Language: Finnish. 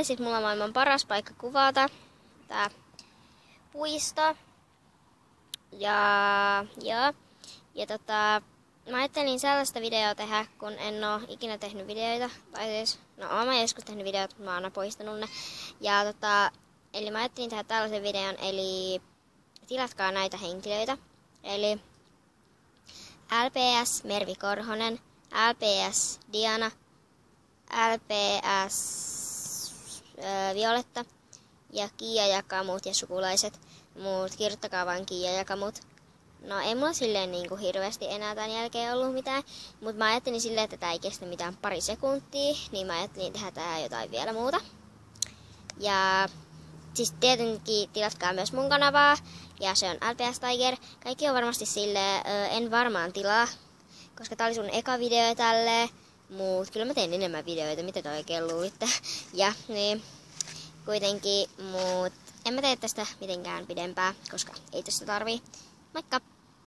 Sit mulla on maailman paras paikka kuvata. Tää puisto. Ja mä ajattelin sellaista videoa tehdä, kun en oo ikinä tehnyt videoita. Tai siis, no oon mä joskus tehnyt videoita, mutta mä oon aina poistanut ne. Ja eli mä ajattelin tehdä tällaisen videon, eli tilatkaa näitä henkilöitä. Eli LPS Mervi Korhonen, LPS Diana, LPS Violetta ja Kiia Jakamut ja sukulaiset. Muut kirjoittakaa vaan Kiia Jakamut. No ei mulla silleen niinku hirveästi enää tämän jälkeen ollut mitään, mutta mä ajattelin silleen, että tää ei kestä mitään pari sekuntia, niin mä ajattelin tehdä tää jotain vielä muuta. Ja siis tietenkin tilatkaa myös mun kanavaa, ja se on LPS Tiger. Kaikki on varmasti silleen, en varmaan tilaa, koska tää oli sun eka video tälleen, mut kyllä mä teen enemmän videoita, mitä te oikein luulitte. Ja niin, kuitenkin, mut en mä tee tästä mitenkään pidempää, koska ei tästä tarvii. Moikka!